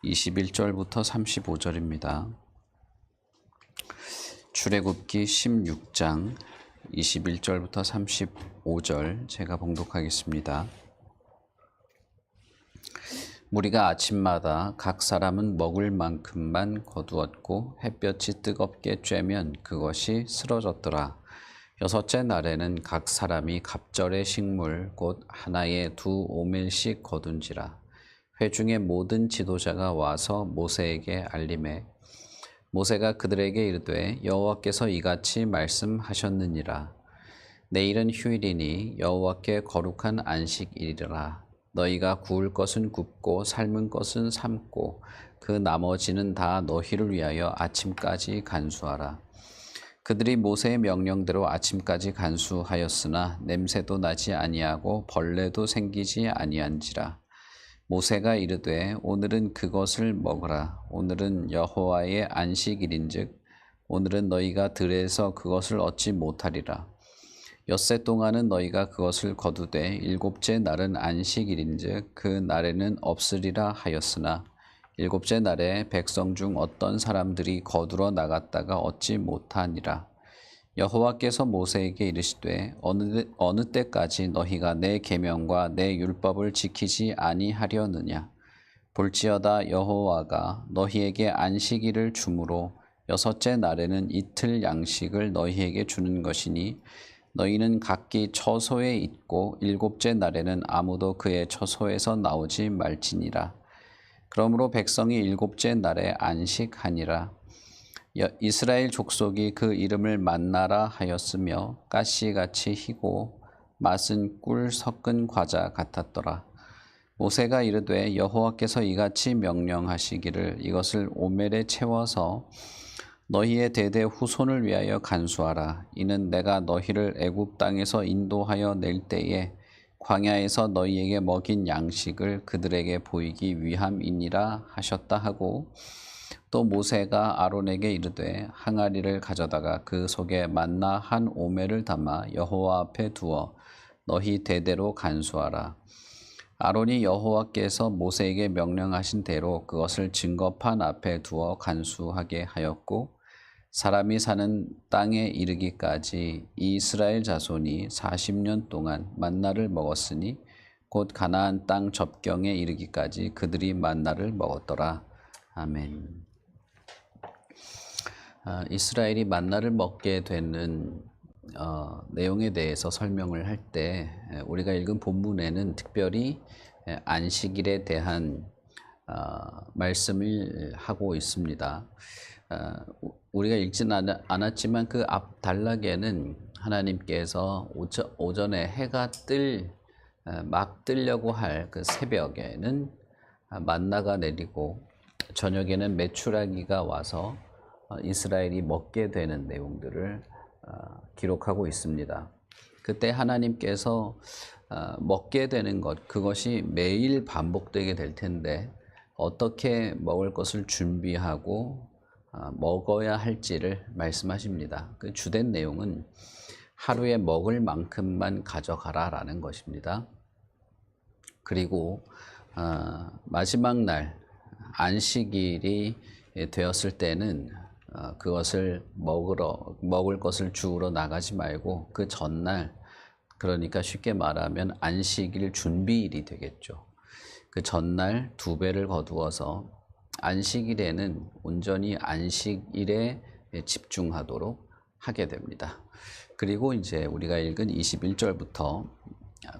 21절부터 35절입니다. 출애굽기 16장 21절부터 35절 제가 봉독하겠습니다. 무리가 아침마다 각 사람은 먹을 만큼만 거두었고 햇볕이 뜨겁게 쬐면 그것이 쓰러졌더라. 여섯째 날에는 각 사람이 갑절의 식물 곧 하나에 2오멜씩 거둔지라. 회중의 모든 지도자가 와서 모세에게 알림해 모세가 그들에게 이르되 여호와께서 이같이 말씀하셨느니라. 내일은 휴일이니 여호와께 거룩한 안식일이라. 너희가 구울 것은 굽고 삶은 것은 삶고 그 나머지는 다 너희를 위하여 아침까지 간수하라. 그들이 모세의 명령대로 아침까지 간수하였으나 냄새도 나지 아니하고 벌레도 생기지 아니한지라. 모세가 이르되 오늘은 그것을 먹으라. 오늘은 여호와의 안식일인즉 오늘은 너희가 들에서 그것을 얻지 못하리라. 엿새 동안은 너희가 그것을 거두되 일곱째 날은 안식일인즉 그 날에는 없으리라 하였으나 일곱째 날에 백성 중 어떤 사람들이 거두러 나갔다가 얻지 못하니라. 여호와께서 모세에게 이르시되 어느 때까지 너희가 내 계명과 내 율법을 지키지 아니하려느냐. 볼지어다 여호와가 너희에게 안식일을 주므로 여섯째 날에는 이틀 양식을 너희에게 주는 것이니 너희는 각기 처소에 있고 일곱째 날에는 아무도 그의 처소에서 나오지 말지니라. 그러므로 백성이 일곱째 날에 안식하니라. 이스라엘 족속이 그 이름을 만나라 하였으며 가시같이 희고 맛은 꿀 섞은 과자 같았더라. 모세가 이르되 여호와께서 이같이 명령하시기를 이것을 오멜에 채워서 너희의 대대 후손을 위하여 간수하라. 이는 내가 너희를 애굽 땅에서 인도하여 낼 때에 광야에서 너희에게 먹인 양식을 그들에게 보이기 위함이니라 하셨다 하고 또 모세가 아론에게 이르되 항아리를 가져다가 그 속에 만나 한 오멜을 담아 여호와 앞에 두어 너희 대대로 간수하라. 아론이 여호와께서 모세에게 명령하신 대로 그것을 증거판 앞에 두어 간수하게 하였고 사람이 사는 땅에 이르기까지 이스라엘 자손이 40년 동안 만나를 먹었으니 곧 가나안 땅 접경에 이르기까지 그들이 만나를 먹었더라. 아멘. 이스라엘이 만나를 먹게 되는 내용에 대해서 설명을 할 때 우리가 읽은 본문에는 특별히 안식일에 대한 말씀을 하고 있습니다. 우리가 읽지는 않았지만 그 앞 단락에는 하나님께서 오전에 해가 막 뜨려고 할 그 새벽에는 만나가 내리고 저녁에는 메추라기가 와서 이스라엘이 먹게 되는 내용들을 기록하고 있습니다. 그때 하나님께서 먹게 되는 것, 그것이 매일 반복되게 될 텐데 어떻게 먹을 것을 준비하고 먹어야 할지를 말씀하십니다. 그 주된 내용은 하루에 먹을 만큼만 가져가라 라는 것입니다. 그리고 마지막 날 안식일이 되었을 때는 그것을 먹을 것을 주우러 나가지 말고 그 전날, 그러니까 쉽게 말하면 안식일 준비일이 되겠죠. 그 전날 2배를 거두어서 안식일에는 온전히 안식일에 집중하도록 하게 됩니다. 그리고 이제 우리가 읽은 21절부터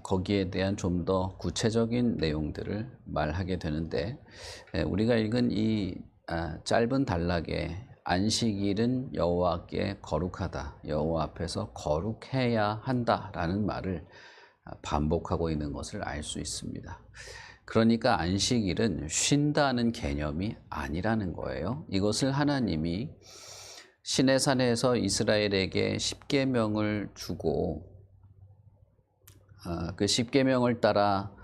거기에 대한 좀 더 구체적인 내용들을 말하게 되는데 우리가 읽은 이 짧은 단락에 안식일은 여호와께 거룩하다, 여호와 앞에서 거룩해야 한다라는 말을 반복하고 있는 것을 알 수 있습니다. 그러니까 안식일은 쉰다는 개념이 아니라는 거예요. 이것을 하나님이 시내산에서 이스라엘에게 십계명을 주고 그 십계명을 따라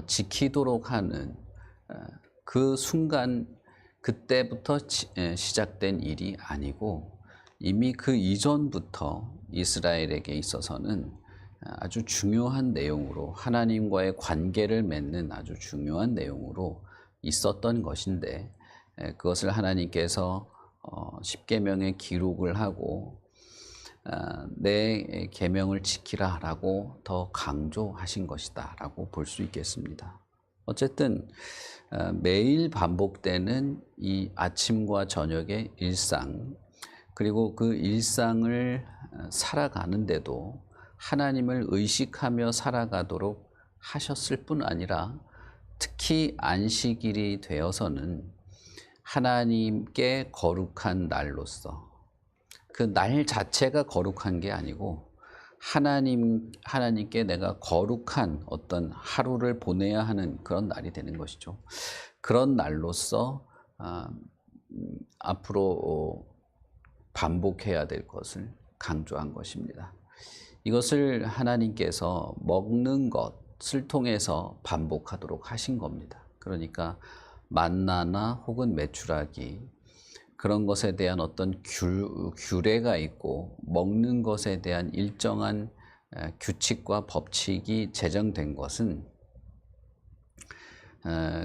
지키도록 하는 그 순간, 그때부터 시작된 일이 아니고 이미 그 이전부터 이스라엘에게 있어서는 아주 중요한 내용으로, 하나님과의 관계를 맺는 아주 중요한 내용으로 있었던 것인데 그것을 하나님께서 십계명에 기록을 하고 내 계명을 지키라라고 더 강조하신 것이다라고 볼 수 있겠습니다. 어쨌든 매일 반복되는 이 아침과 저녁의 일상, 그리고 그 일상을 살아가는데도 하나님을 의식하며 살아가도록 하셨을 뿐 아니라 특히 안식일이 되어서는 하나님께 거룩한 날로서, 그 날 자체가 거룩한 게 아니고 하나님께 내가 거룩한 어떤 하루를 보내야 하는 그런 날이 되는 것이죠. 그런 날로서 앞으로 반복해야 될 것을 강조한 것입니다. 이것을 하나님께서 먹는 것을 통해서 반복하도록 하신 겁니다. 그러니까 만나나 혹은 메추라기, 그런 것에 대한 어떤 규례가 있고 먹는 것에 대한 일정한 규칙과 법칙이 제정된 것은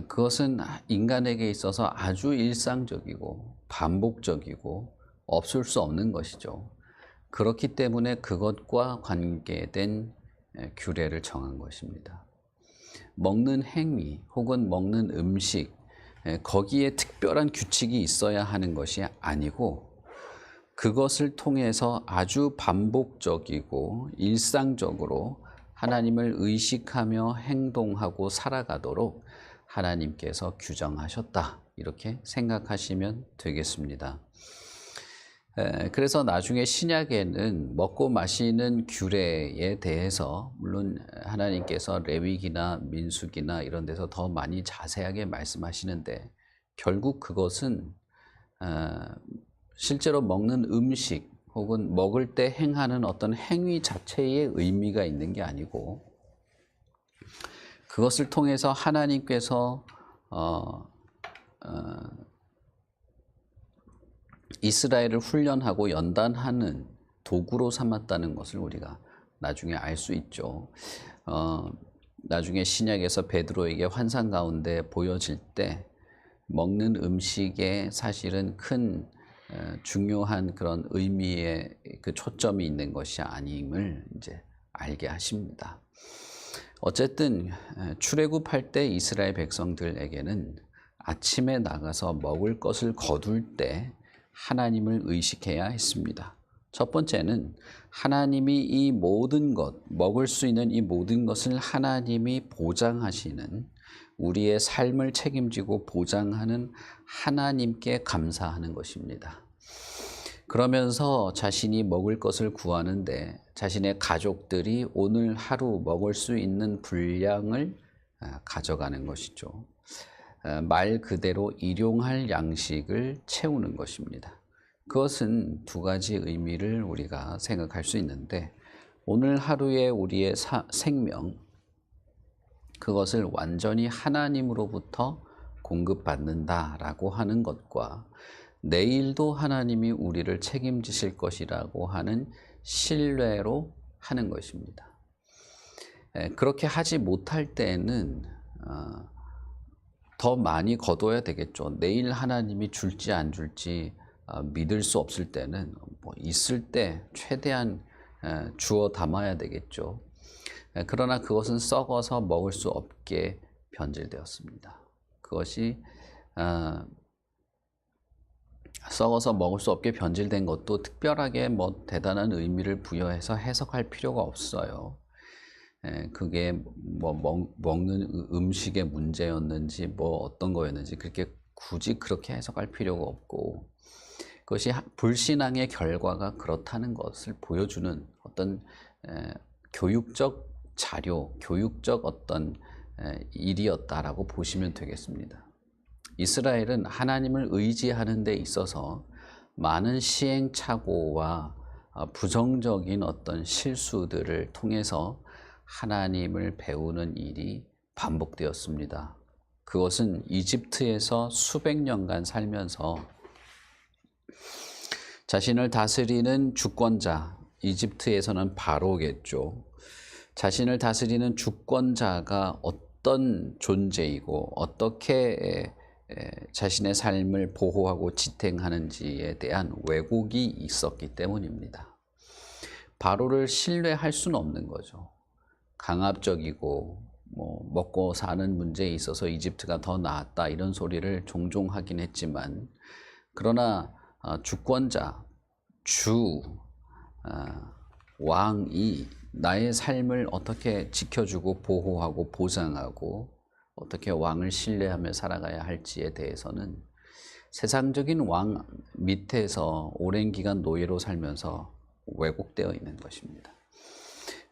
그것은 인간에게 있어서 아주 일상적이고 반복적이고 없을 수 없는 것이죠. 그렇기 때문에 그것과 관계된 규례를 정한 것입니다. 먹는 행위 혹은 먹는 음식, 거기에 특별한 규칙이 있어야 하는 것이 아니고 그것을 통해서 아주 반복적이고 일상적으로 하나님을 의식하며 행동하고 살아가도록 하나님께서 규정하셨다, 이렇게 생각하시면 되겠습니다. 그래서 나중에 신약에는 먹고 마시는 규례에 대해서 물론 하나님께서 레위기나 민수기나 이런 데서 더 많이 자세하게 말씀하시는데, 결국 그것은 실제로 먹는 음식 혹은 먹을 때 행하는 어떤 행위 자체의 의미가 있는 게 아니고 그것을 통해서 하나님께서 이스라엘을 훈련하고 연단하는 도구로 삼았다는 것을 우리가 나중에 알 수 있죠. 나중에 신약에서 베드로에게 환상 가운데 보여질 때 먹는 음식에 사실은 큰 중요한 그런 의미의 그 초점이 있는 것이 아님을 이제 알게 하십니다. 어쨌든 출애굽할 때 이스라엘 백성들에게는 아침에 나가서 먹을 것을 거둘 때 하나님을 의식해야 했습니다. 첫 번째는 하나님이 이 모든 것, 먹을 수 있는 이 모든 것을 하나님이 보장하시는, 우리의 삶을 책임지고 보장하는 하나님께 감사하는 것입니다. 그러면서 자신이 먹을 것을 구하는데 자신의 가족들이 오늘 하루 먹을 수 있는 분량을 가져가는 것이죠. 말 그대로 일용할 양식을 채우는 것입니다. 그것은 두 가지 의미를 우리가 생각할 수 있는데, 오늘 하루의 우리의 생명, 그것을 완전히 하나님으로부터 공급받는다라고 하는 것과 내일도 하나님이 우리를 책임지실 것이라고 하는 신뢰로 하는 것입니다. 그렇게 하지 못할 때에는 더 많이 거둬야 되겠죠. 내일 하나님이 줄지 안 줄지 믿을 수 없을 때는 있을 때 최대한 주워 담아야 되겠죠. 그러나 그것은 썩어서 먹을 수 없게 변질되었습니다. 그것이 썩어서 먹을 수 없게 변질된 것도 특별하게 대단한 의미를 부여해서 해석할 필요가 없어요. 그게 먹는 음식의 문제였는지 어떤 거였는지 굳이 그렇게 해석할 필요가 없고, 그것이 불신앙의 결과가 그렇다는 것을 보여주는 어떤 교육적 자료, 교육적 어떤 일이었다라고 보시면 되겠습니다. 이스라엘은 하나님을 의지하는 데 있어서 많은 시행착오와 부정적인 어떤 실수들을 통해서 하나님을 배우는 일이 반복되었습니다. 그것은 이집트에서 수백 년간 살면서 자신을 다스리는 주권자, 이집트에서는 바로겠죠. 자신을 다스리는 주권자가 어떤 존재이고 어떻게 자신의 삶을 보호하고 지탱하는지에 대한 왜곡이 있었기 때문입니다. 바로를 신뢰할 수는 없는 거죠. 강압적이고 먹고 사는 문제에 있어서 이집트가 더 나았다 이런 소리를 종종 하긴 했지만, 그러나 주권자, 주, 왕이 나의 삶을 어떻게 지켜주고 보호하고 보장하고 어떻게 왕을 신뢰하며 살아가야 할지에 대해서는 세상적인 왕 밑에서 오랜 기간 노예로 살면서 왜곡되어 있는 것입니다.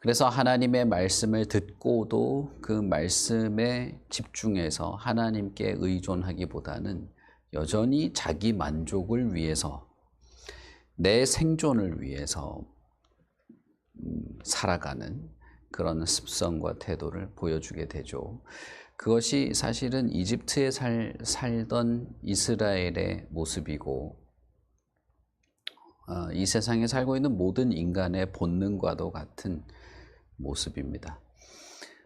그래서 하나님의 말씀을 듣고도 그 말씀에 집중해서 하나님께 의존하기보다는 여전히 자기 만족을 위해서, 내 생존을 위해서 살아가는 그런 습성과 태도를 보여주게 되죠. 그것이 사실은 이집트에 살던 이스라엘의 모습이고, 이 세상에 살고 있는 모든 인간의 본능과도 같은 모습입니다.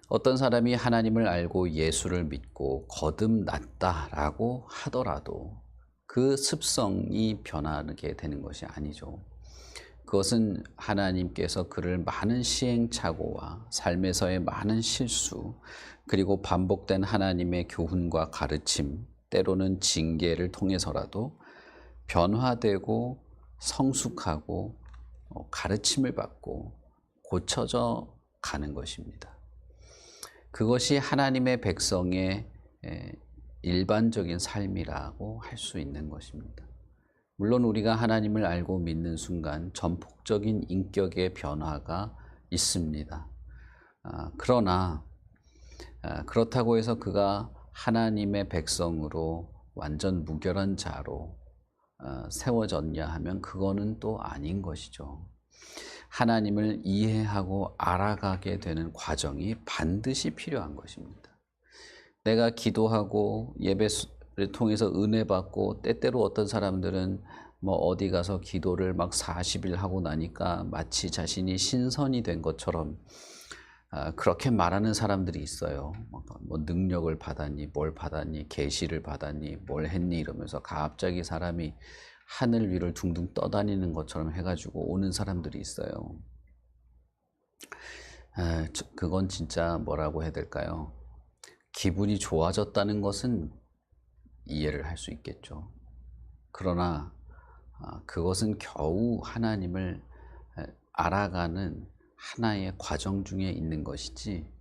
어떤 사람이 하나님을 알고 예수를 믿고 거듭났다라고 하더라도 그 습성이 변하게 되는 것이 아니죠. 그것은 하나님께서 그를 많은 시행착오와 삶에서의 많은 실수, 그리고 반복된 하나님의 교훈과 가르침, 때로는 징계를 통해서라도 변화되고 성숙하고 가르침을 받고 고쳐져 가는 것입니다. 그것이 하나님의 백성의 일반적인 삶이라고 할 수 있는 것입니다. 물론 우리가 하나님을 알고 믿는 순간 전폭적인 인격의 변화가 있습니다. 그러나 그렇다고 해서 그가 하나님의 백성으로 완전 무결한 자로 세워졌냐 하면 그거는 또 아닌 것이죠. 하나님을 이해하고 알아가게 되는 과정이 반드시 필요한 것입니다. 내가 기도하고 예배를 통해서 은혜 받고, 때때로 어떤 사람들은 어디 가서 기도를 막 40일 하고 나니까 마치 자신이 신선이 된 것처럼 그렇게 말하는 사람들이 있어요. 능력을 받았니, 뭘 받았니, 계시를 받았니, 뭘 했니 이러면서 갑자기 사람이 하늘 위를 둥둥 떠다니는 것처럼 해가지고 오는 사람들이 있어요. 그건 진짜 뭐라고 해야 될까요? 기분이 좋아졌다는 것은 이해를 할 수 있겠죠. 그러나 그것은 겨우 하나님을 알아가는 하나의 과정 중에 있는 것이지,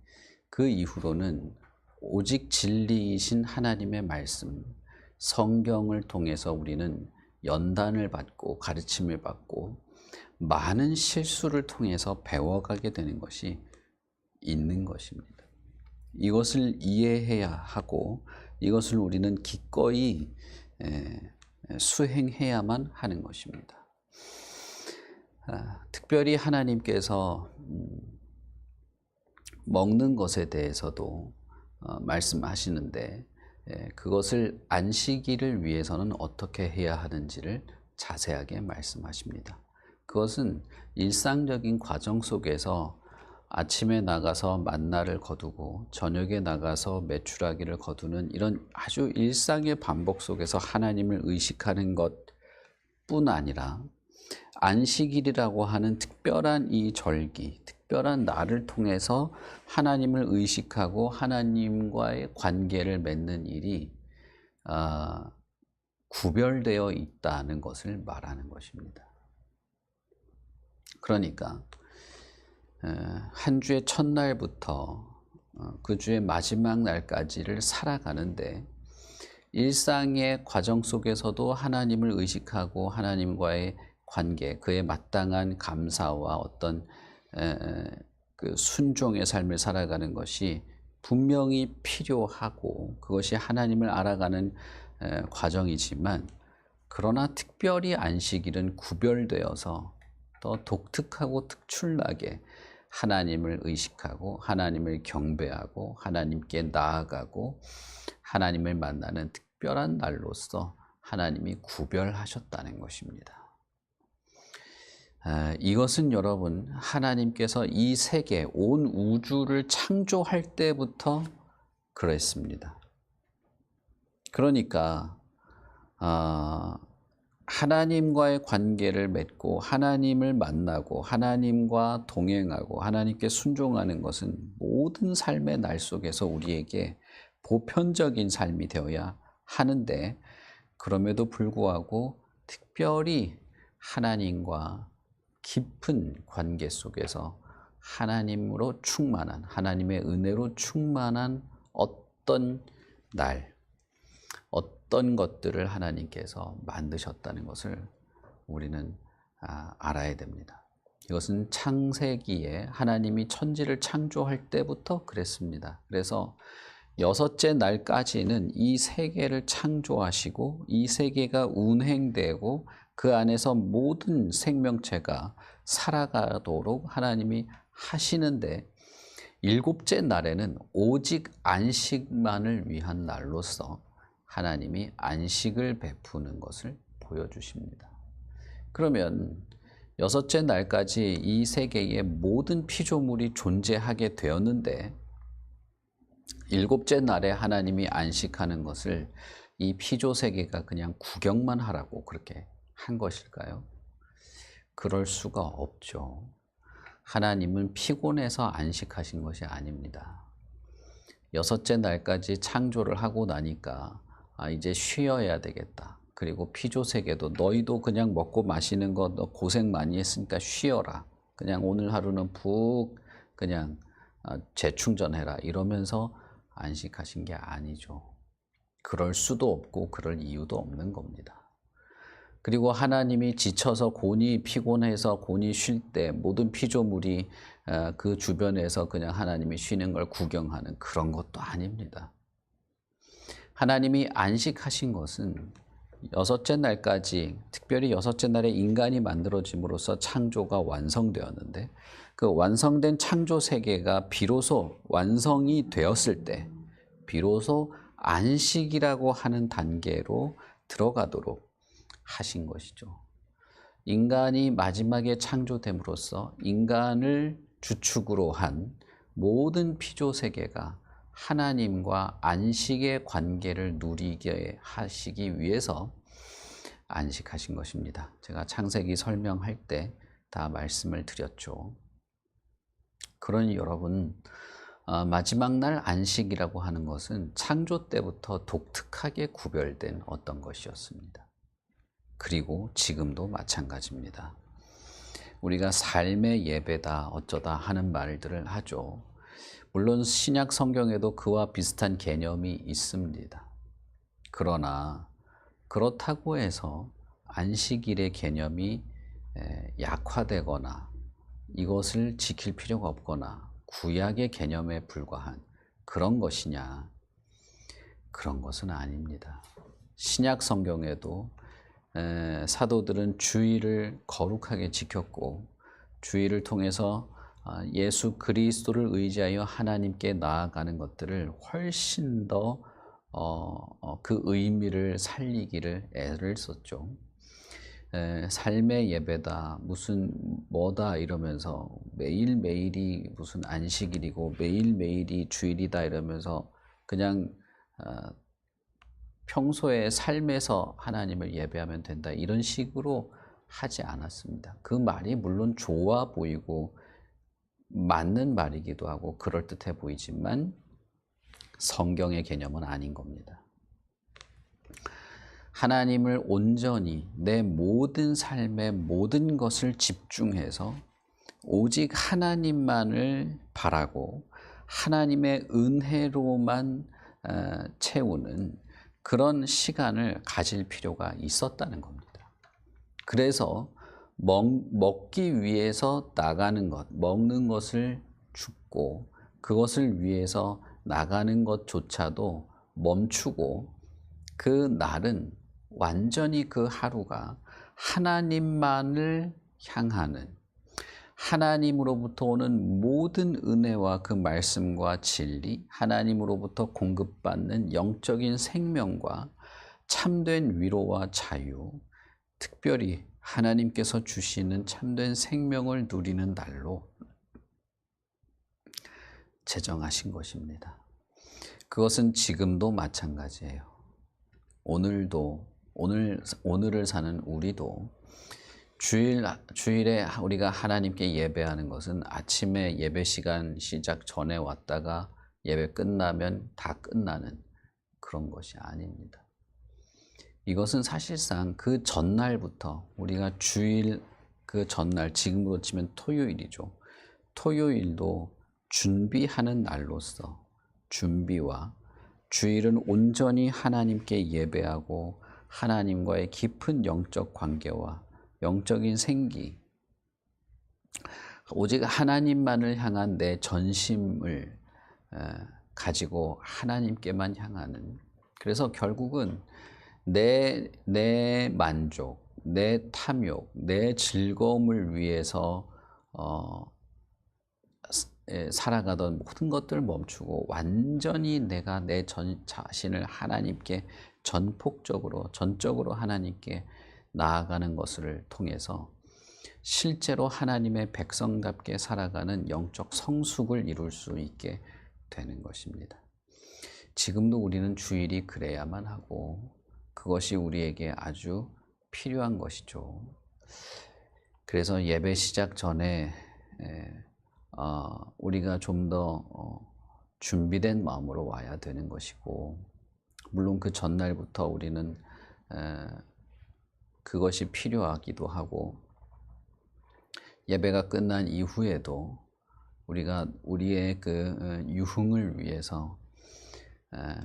그 이후로는 오직 진리이신 하나님의 말씀, 성경을 통해서 우리는 연단을 받고 가르침을 받고 많은 실수를 통해서 배워가게 되는 것이 있는 것입니다. 이것을 이해해야 하고 이것을 우리는 기꺼이 수행해야만 하는 것입니다. 특별히 하나님께서 먹는 것에 대해서도 말씀하시는데, 그것을 안식일을 위해서는 어떻게 해야 하는지를 자세하게 말씀하십니다. 그것은 일상적인 과정 속에서 아침에 나가서 만나를 거두고 저녁에 나가서 메추라기를 거두는 이런 아주 일상의 반복 속에서 하나님을 의식하는 것뿐 아니라, 안식일이라고 하는 특별한 이 절기, 특별한 날을 통해서 하나님을 의식하고 하나님과의 관계를 맺는 일이 구별되어 있다는 것을 말하는 것입니다. 그러니까 한 주의 첫날부터 그 주의 마지막 날까지를 살아가는데, 일상의 과정 속에서도 하나님을 의식하고 하나님과의 관계, 그에 마땅한 감사와 어떤 그 순종의 삶을 살아가는 것이 분명히 필요하고, 그것이 하나님을 알아가는 과정이지만, 그러나 특별히 안식일은 구별되어서 더 독특하고 특출나게 하나님을 의식하고 하나님을 경배하고 하나님께 나아가고 하나님을 만나는 특별한 날로서 하나님이 구별하셨다는 것입니다. 이것은 여러분, 하나님께서 이 세계, 온 우주를 창조할 때부터 그랬습니다. 그러니까 하나님과의 관계를 맺고 하나님을 만나고 하나님과 동행하고 하나님께 순종하는 것은 모든 삶의 날 속에서 우리에게 보편적인 삶이 되어야 하는데, 그럼에도 불구하고 특별히 하나님과 깊은 관계 속에서 하나님으로 충만한, 하나님의 은혜로 충만한 어떤 날, 어떤 것들을 하나님께서 만드셨다는 것을 우리는 알아야 됩니다. 이것은 창세기에 하나님이 천지를 창조할 때부터 그랬습니다. 그래서 여섯째 날까지는 이 세계를 창조하시고 이 세계가 운행되고 그 안에서 모든 생명체가 살아가도록 하나님이 하시는데, 일곱째 날에는 오직 안식만을 위한 날로서 하나님이 안식을 베푸는 것을 보여주십니다. 그러면 여섯째 날까지 이 세계에 모든 피조물이 존재하게 되었는데, 일곱째 날에 하나님이 안식하는 것을 이 피조 세계가 그냥 구경만 하라고 그렇게 한 것일까요? 그럴 수가 없죠. 하나님은 피곤해서 안식하신 것이 아닙니다. 여섯째 날까지 창조를 하고 나니까 이제 쉬어야 되겠다. 그리고 피조 세계도 너희도 그냥 먹고 마시는 거 너 고생 많이 했으니까 쉬어라. 그냥 오늘 하루는 푹 그냥 재충전해라. 이러면서 안식하신 게 아니죠. 그럴 수도 없고 그럴 이유도 없는 겁니다. 그리고 하나님이 지쳐서 곤히 피곤해서 곤히 쉴 때 모든 피조물이 그 주변에서 그냥 하나님이 쉬는 걸 구경하는 그런 것도 아닙니다. 하나님이 안식하신 것은 여섯째 날까지, 특별히 여섯째 날에 인간이 만들어짐으로써 창조가 완성되었는데, 그 완성된 창조 세계가 비로소 완성이 되었을 때 비로소 안식이라고 하는 단계로 들어가도록 하신 것이죠. 인간이 마지막에 창조됨으로써 인간을 주축으로 한 모든 피조 세계가 하나님과 안식의 관계를 누리게 하시기 위해서 안식하신 것입니다. 제가 창세기 설명할 때 다 말씀을 드렸죠. 그러니 여러분, 마지막 날 안식이라고 하는 것은 창조 때부터 독특하게 구별된 어떤 것이었습니다. 그리고 지금도 마찬가지입니다. 우리가 삶의 예배다 어쩌다 하는 말들을 하죠. 물론 신약 성경에도 그와 비슷한 개념이 있습니다. 그러나 그렇다고 해서 안식일의 개념이 약화되거나 이것을 지킬 필요가 없거나 구약의 개념에 불과한 그런 것이냐? 그런 것은 아닙니다. 신약 성경에도 사도들은 주일을 거룩하게 지켰고, 주일을 통해서 예수 그리스도를 의지하여 하나님께 나아가는 것들을 훨씬 더 그 의미를 살리기를 애를 썼죠. 삶의 예배다 무슨 뭐다 이러면서 매일매일이 무슨 안식일이고 매일매일이 주일이다 이러면서 그냥 평소의 삶에서 하나님을 예배하면 된다 이런 식으로 하지 않았습니다. 그 말이 물론 좋아 보이고 맞는 말이기도 하고 그럴듯해 보이지만 성경의 개념은 아닌 겁니다. 하나님을 온전히 내 모든 삶의 모든 것을 집중해서 오직 하나님만을 바라고 하나님의 은혜로만 채우는 그런 시간을 가질 필요가 있었다는 겁니다. 그래서 먹기 위해서 나가는 것, 먹는 것을 줍고 그것을 위해서 나가는 것조차도 멈추고 그 날은 완전히 그 하루가 하나님만을 향하는 하나님으로부터 오는 모든 은혜와 그 말씀과 진리, 하나님으로부터 공급받는 영적인 생명과 참된 위로와 자유, 특별히 하나님께서 주시는 참된 생명을 누리는 날로 제정하신 것입니다. 그것은 지금도 마찬가지예요. 오늘을 사는 우리도 주일에 우리가 하나님께 예배하는 것은 아침에 예배 시간 시작 전에 왔다가 예배 끝나면 다 끝나는 그런 것이 아닙니다. 이것은 사실상 그 전날부터 우리가 주일 그 전날, 지금으로 치면 토요일이죠. 토요일도 준비하는 날로서 준비와 주일은 온전히 하나님께 예배하고 하나님과의 깊은 영적 관계와 영적인 생기, 오직 하나님만을 향한 내 전심을 가지고 하나님께만 향하는, 그래서 결국은 내 만족, 내 탐욕, 내 즐거움을 위해서 살아가던 모든 것들을 멈추고 완전히 내가 내 자신을 하나님께 전적으로 하나님께 나아가는 것을 통해서 실제로 하나님의 백성답게 살아가는 영적 성숙을 이룰 수 있게 되는 것입니다. 지금도 우리는 주일이 그래야만 하고 그것이 우리에게 아주 필요한 것이죠. 그래서 예배 시작 전에 우리가 좀 더 준비된 마음으로 와야 되는 것이고, 물론 그 전날부터 우리는 그것이 필요하기도 하고, 예배가 끝난 이후에도 우리가 우리의 그 유흥을 위해서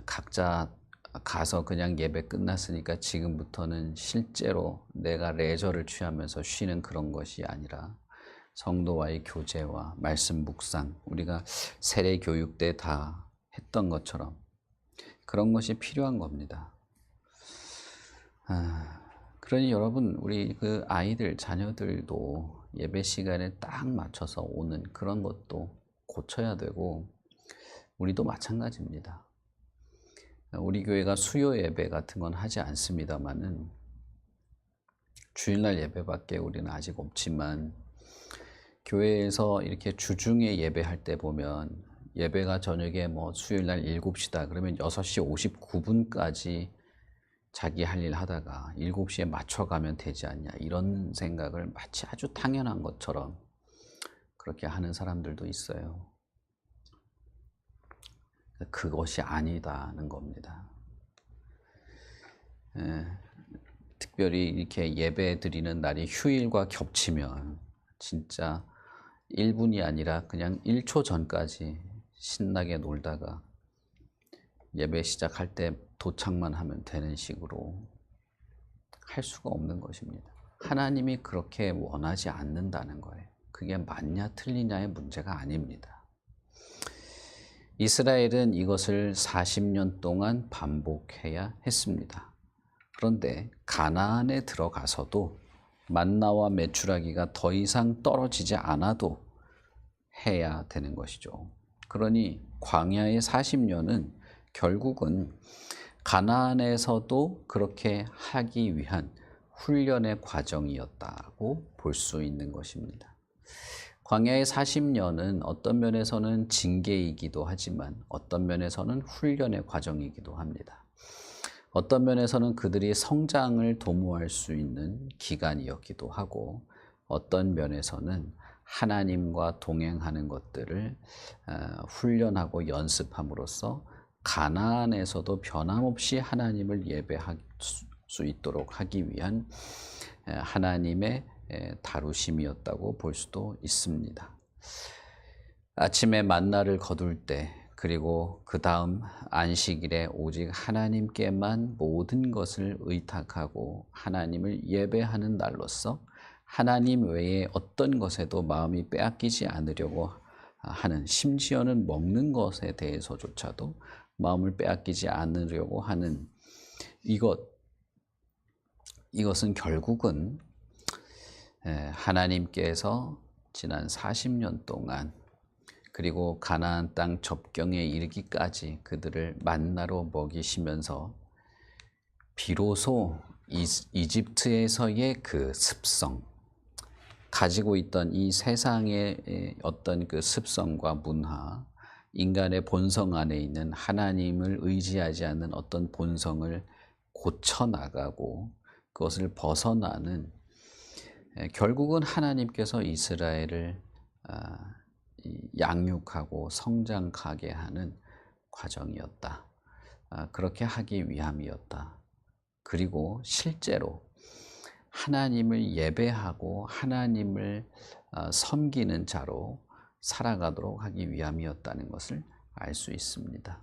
각자 가서 그냥 예배 끝났으니까 지금부터는 실제로 내가 레저를 취하면서 쉬는 그런 것이 아니라 성도와의 교제와 말씀 묵상, 우리가 세례 교육 때 다 했던 것처럼 그런 것이 필요한 겁니다. 그러니 여러분, 우리 그 아이들, 자녀들도 예배 시간에 딱 맞춰서 오는 그런 것도 고쳐야 되고, 우리도 마찬가지입니다. 우리 교회가 수요 예배 같은 건 하지 않습니다만은, 주일날 예배밖에 우리는 아직 없지만, 교회에서 이렇게 주중에 예배할 때 보면 예배가 저녁에 뭐 수요일날 7시다 그러면 6시 59분까지 자기 할 일 하다가 7시에 맞춰가면 되지 않냐, 이런 생각을 마치 아주 당연한 것처럼 그렇게 하는 사람들도 있어요. 그것이 아니다는 겁니다. 특별히 이렇게 예배 드리는 날이 휴일과 겹치면 진짜 1분이 아니라 그냥 1초 전까지 신나게 놀다가 예배 시작할 때 도착만 하면 되는 식으로 할 수가 없는 것입니다. 하나님이 그렇게 원하지 않는다는 거예요. 그게 맞냐 틀리냐의 문제가 아닙니다. 이스라엘은 이것을 40년 동안 반복해야 했습니다. 그런데 가나안에 들어가서도 만나와 메추라기가 더 이상 떨어지지 않아도 해야 되는 것이죠. 그러니 광야의 40년은 결국은 가나안에서도 그렇게 하기 위한 훈련의 과정이었다고 볼 수 있는 것입니다. 광야의 40년은 어떤 면에서는 징계이기도 하지만 어떤 면에서는 훈련의 과정이기도 합니다. 어떤 면에서는 그들이 성장을 도모할 수 있는 기간이었기도 하고, 어떤 면에서는 하나님과 동행하는 것들을 훈련하고 연습함으로써 가나안에서도 변함없이 하나님을 예배할 수 있도록 하기 위한 하나님의 다루심이었다고 볼 수도 있습니다. 아침에 만나를 거둘 때, 그리고 그 다음 안식일에 오직 하나님께만 모든 것을 의탁하고 하나님을 예배하는 날로서 하나님 외에 어떤 것에도 마음이 빼앗기지 않으려고 하는, 심지어는 먹는 것에 대해서조차도 마음을 빼앗기지 않으려고 하는 이것은 결국은 하나님께서 지난 40년 동안, 그리고 가나안 땅 접경에 이르기까지 그들을 만나로 먹이시면서 비로소 이집트에서의 그 습성, 가지고 있던 이 세상의 어떤 그 습성과 문화, 인간의 본성 안에 있는 하나님을 의지하지 않는 어떤 본성을 고쳐나가고 그것을 벗어나는, 결국은 하나님께서 이스라엘을 양육하고 성장하게 하는 과정이었다. 그렇게 하기 위함이었다. 그리고 실제로 하나님을 예배하고 하나님을 섬기는 자로 살아가도록 하기 위함이었다는 것을 알 수 있습니다.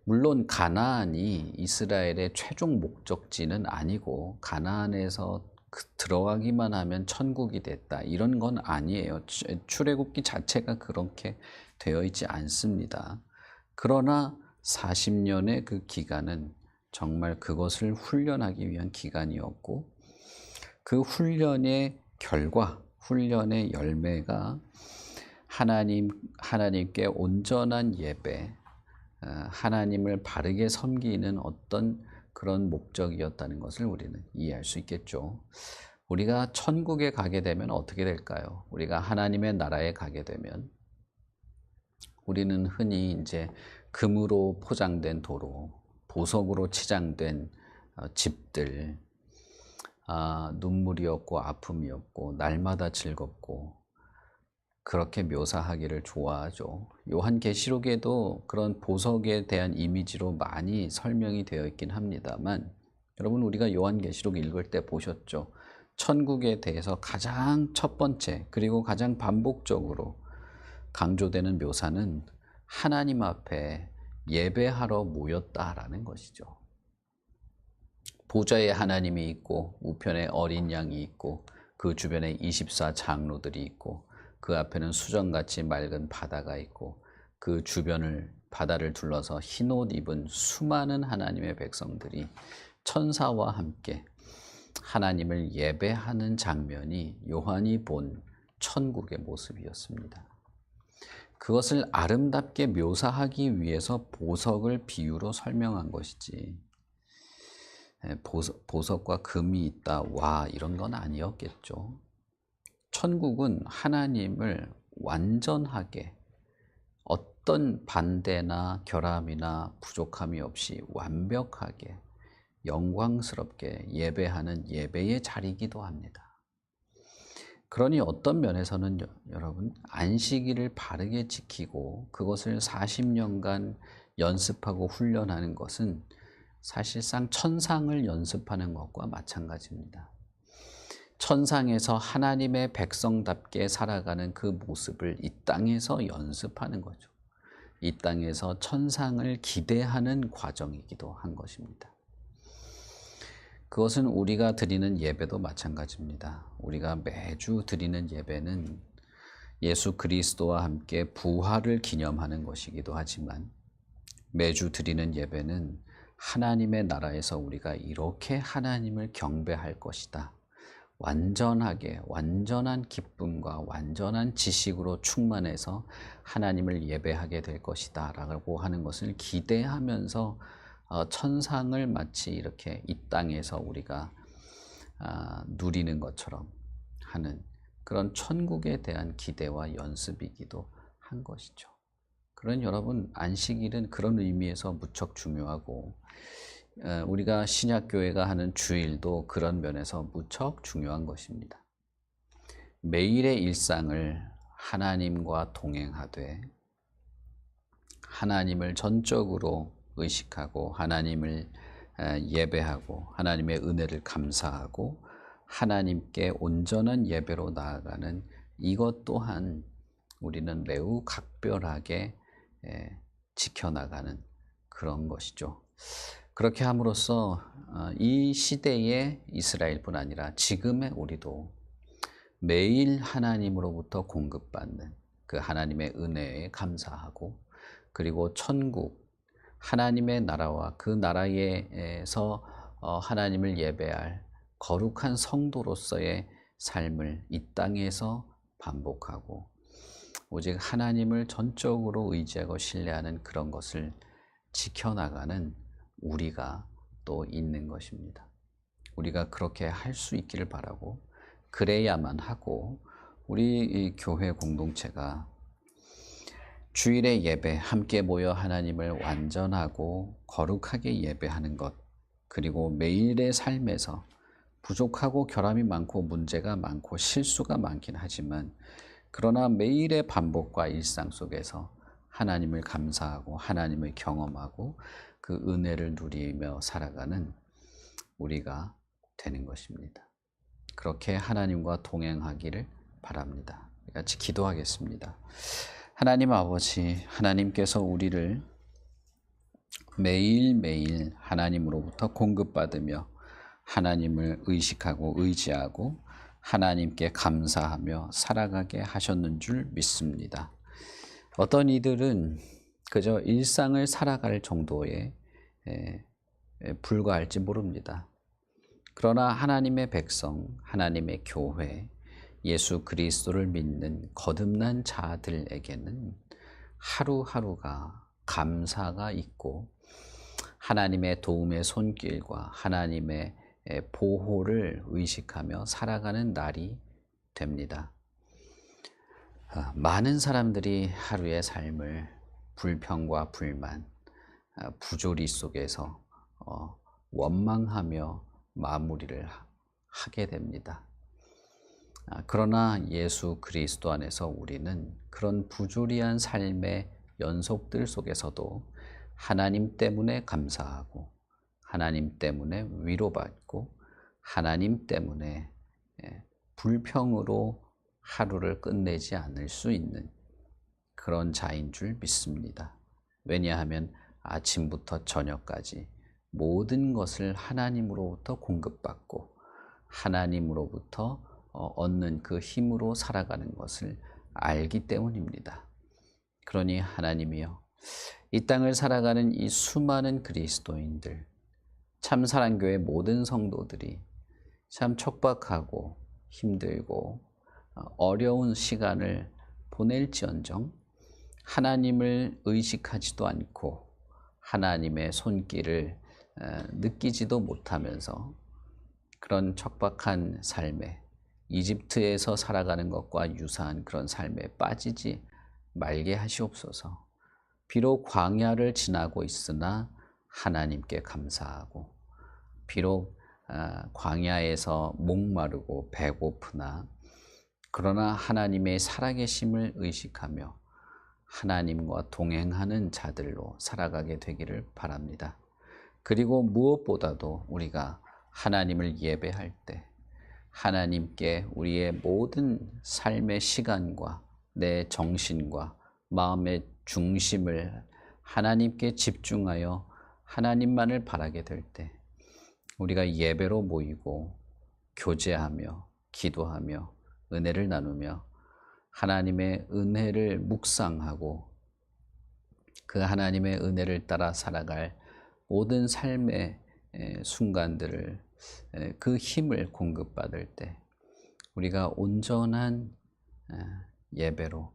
물론 가나안이 이스라엘의 최종 목적지는 아니고 가나안에서 들어가기만 하면 천국이 됐다, 이런 건 아니에요. 출애굽기 자체가 그렇게 되어 있지 않습니다. 그러나 40년의 그 기간은 정말 그것을 훈련하기 위한 기간이었고, 그 훈련의 결과, 훈련의 열매가 하나님께 온전한 예배, 하나님을 바르게 섬기는 어떤 그런 목적이었다는 것을 우리는 이해할 수 있겠죠. 우리가 천국에 가게 되면 어떻게 될까요? 우리가 하나님의 나라에 가게 되면 우리는 흔히 이제 금으로 포장된 도로, 보석으로 치장된 집들, 눈물이 없고 아픔이 없고 날마다 즐겁고, 그렇게 묘사하기를 좋아하죠. 요한계시록에도 그런 보석에 대한 이미지로 많이 설명이 되어 있긴 합니다만, 여러분 우리가 요한계시록 읽을 때 보셨죠? 천국에 대해서 가장 첫 번째 그리고 가장 반복적으로 강조되는 묘사는 하나님 앞에 예배하러 모였다라는 것이죠. 보좌에 하나님이 있고 우편에 어린 양이 있고 그 주변에 24 장로들이 있고 그 앞에는 수정같이 맑은 바다가 있고 그 주변을, 바다를 둘러서 흰옷 입은 수많은 하나님의 백성들이 천사와 함께 하나님을 예배하는 장면이 요한이 본 천국의 모습이었습니다. 그것을 아름답게 묘사하기 위해서 보석을 비유로 설명한 것이지, 보석과 금이 있다, 와, 이런 건 아니었겠죠. 천국은 하나님을 완전하게 어떤 반대나 결함이나 부족함이 없이 완벽하게 영광스럽게 예배하는 예배의 자리이기도 합니다. 그러니 어떤 면에서는 여러분, 안식일을 바르게 지키고 그것을 40년간 연습하고 훈련하는 것은 사실상 천상을 연습하는 것과 마찬가지입니다. 천상에서 하나님의 백성답게 살아가는 그 모습을 이 땅에서 연습하는 거죠. 이 땅에서 천상을 기대하는 과정이기도 한 것입니다. 그것은 우리가 드리는 예배도 마찬가지입니다. 우리가 매주 드리는 예배는 예수 그리스도와 함께 부활을 기념하는 것이기도 하지만, 매주 드리는 예배는 하나님의 나라에서 우리가 이렇게 하나님을 경배할 것이다, 완전하게 완전한 기쁨과 완전한 지식으로 충만해서 하나님을 예배하게 될 것이다 라고 하는 것을 기대하면서 천상을 마치 이렇게 이 땅에서 우리가 누리는 것처럼 하는 그런 천국에 대한 기대와 연습이기도 한 것이죠. 그런 여러분, 안식일은 그런 의미에서 무척 중요하고, 우리가 신약교회가 하는 주일도 그런 면에서 무척 중요한 것입니다. 매일의 일상을 하나님과 동행하되 하나님을 전적으로 의식하고 하나님을 예배하고 하나님의 은혜를 감사하고 하나님께 온전한 예배로 나아가는 이것 또한 우리는 매우 각별하게 지켜나가는 그런 것이죠. 그렇게 함으로써 이 시대의 이스라엘뿐 아니라 지금의 우리도 매일 하나님으로부터 공급받는 그 하나님의 은혜에 감사하고, 그리고 천국, 하나님의 나라와 그 나라에서 하나님을 예배할 거룩한 성도로서의 삶을 이 땅에서 반복하고 오직 하나님을 전적으로 의지하고 신뢰하는 그런 것을 지켜나가는 우리가 또 있는 것입니다. 우리가 그렇게 할 수 있기를 바라고, 그래야만 하고 우리 이 교회 공동체가 주일의 예배, 함께 모여 하나님을 완전하고 거룩하게 예배하는 것, 그리고 매일의 삶에서 부족하고 결함이 많고 문제가 많고 실수가 많긴 하지만, 그러나 매일의 반복과 일상 속에서 하나님을 감사하고 하나님을 경험하고 그 은혜를 누리며 살아가는 우리가 되는 것입니다. 그렇게 하나님과 동행하기를 바랍니다. 같이 기도하겠습니다. 하나님 아버지, 하나님께서 우리를 매일매일 하나님으로부터 공급받으며 하나님을 의식하고 의지하고 하나님께 감사하며 살아가게 하셨는 줄 믿습니다. 어떤 이들은 그저 일상을 살아갈 정도에 불과할지 모릅니다. 그러나 하나님의 백성, 하나님의 교회, 예수 그리스도를 믿는 거듭난 자들에게는 하루하루가 감사가 있고 하나님의 도움의 손길과 하나님의 보호를 의식하며 살아가는 날이 됩니다. 많은 사람들이 하루의 삶을 불평과 불만, 부조리 속에서 원망하며 마무리를 하게 됩니다. 그러나 예수 그리스도 안에서 우리는 그런 부조리한 삶의 연속들 속에서도 하나님 때문에 감사하고 하나님 때문에 위로받고 하나님 때문에 불평으로 하루를 끝내지 않을 수 있는 그런 자인 줄 믿습니다. 왜냐하면 아침부터 저녁까지 모든 것을 하나님으로부터 공급받고 하나님으로부터 얻는 그 힘으로 살아가는 것을 알기 때문입니다. 그러니 하나님이여, 이 땅을 살아가는 이 수많은 그리스도인들, 참사랑교회 모든 성도들이 참 척박하고 힘들고 어려운 시간을 보낼지언정 하나님을 의식하지도 않고 하나님의 손길을 느끼지도 못하면서 그런 척박한 삶에, 이집트에서 살아가는 것과 유사한 그런 삶에 빠지지 말게 하시옵소서. 비록 광야를 지나고 있으나 하나님께 감사하고, 비록 광야에서 목마르고 배고프나 그러나 하나님의 살아계심을 의식하며 하나님과 동행하는 자들로 살아가게 되기를 바랍니다. 그리고 무엇보다도 우리가 하나님을 예배할 때 하나님께 우리의 모든 삶의 시간과 내 정신과 마음의 중심을 하나님께 집중하여 하나님만을 바라게 될 때 우리가 예배로 모이고 교제하며 기도하며 은혜를 나누며 하나님의 은혜를 묵상하고 그 하나님의 은혜를 따라 살아갈 모든 삶의 순간들을 그 힘을 공급받을 때 우리가 온전한 예배로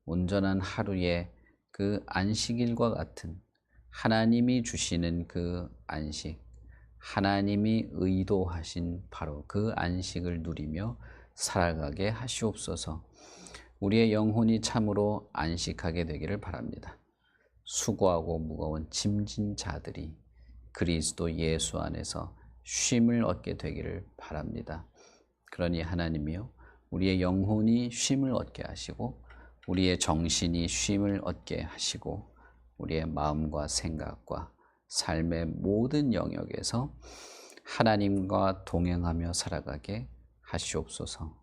온전한 하루의 그 안식일과 같은 하나님이 주시는 그 안식, 하나님이 의도하신 바로 그 안식을 누리며 살아가게 하시옵소서. 우리의 영혼이 참으로 안식하게 되기를 바랍니다. 수고하고 무거운 짐진 자들이 그리스도 예수 안에서 쉼을 얻게 되기를 바랍니다. 그러니 하나님이여, 우리의 영혼이 쉼을 얻게 하시고 우리의 정신이 쉼을 얻게 하시고 우리의 마음과 생각과 삶의 모든 영역에서 하나님과 동행하며 살아가게 하시옵소서.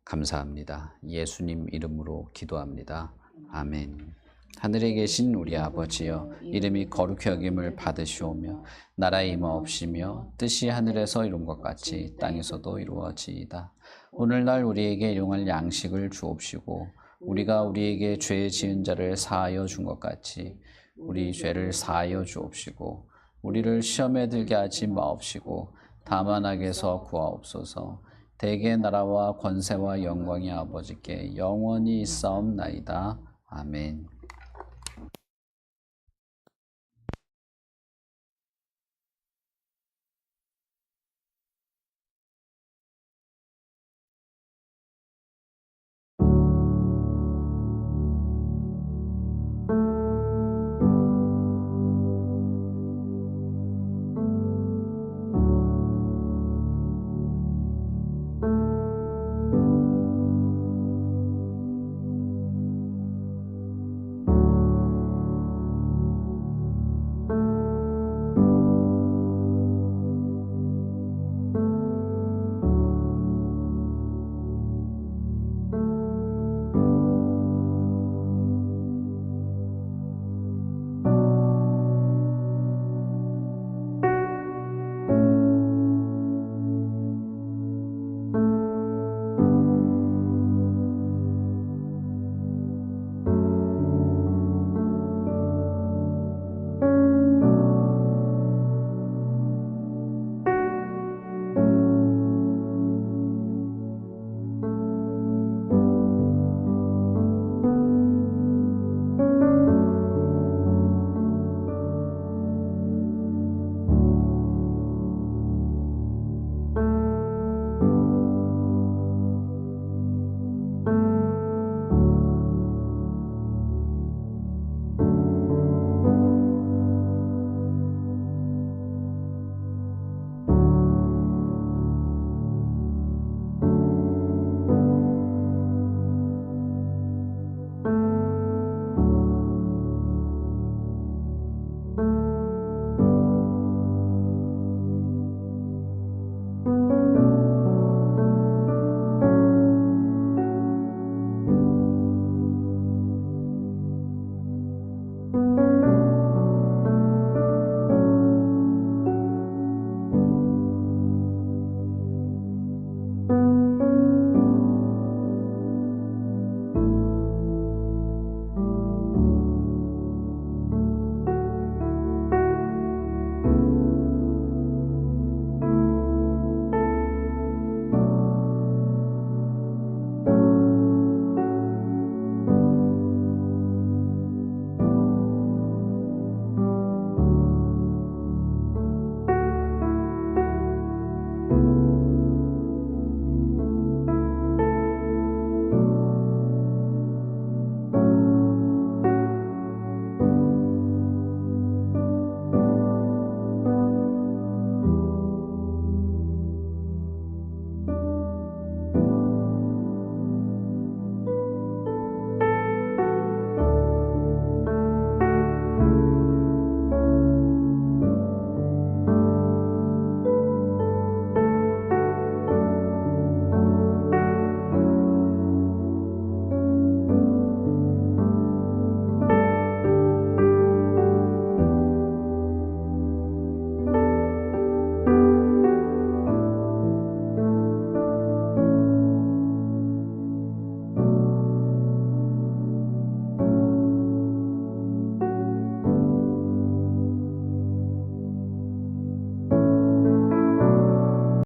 감사합니다. 예수님 이름으로 기도합니다. 아멘. 하늘에 계신 우리 아버지여, 이름이 거룩히 여김을 받으시오며 나라의 임하옵시며 뜻이 하늘에서 이룬 것 같이 땅에서도 이루어지이다. 오늘날 우리에게 일용할 양식을 주옵시고 우리가 우리에게 죄 지은 자를 사하여 준 것 같이 우리 죄를 사하여 주옵시고 우리를 시험에 들게 하지 마옵시고 다만 악에서 구하옵소서. 대개 나라와 권세와 영광이 아버지께 영원히 있사옵나이다. 아멘.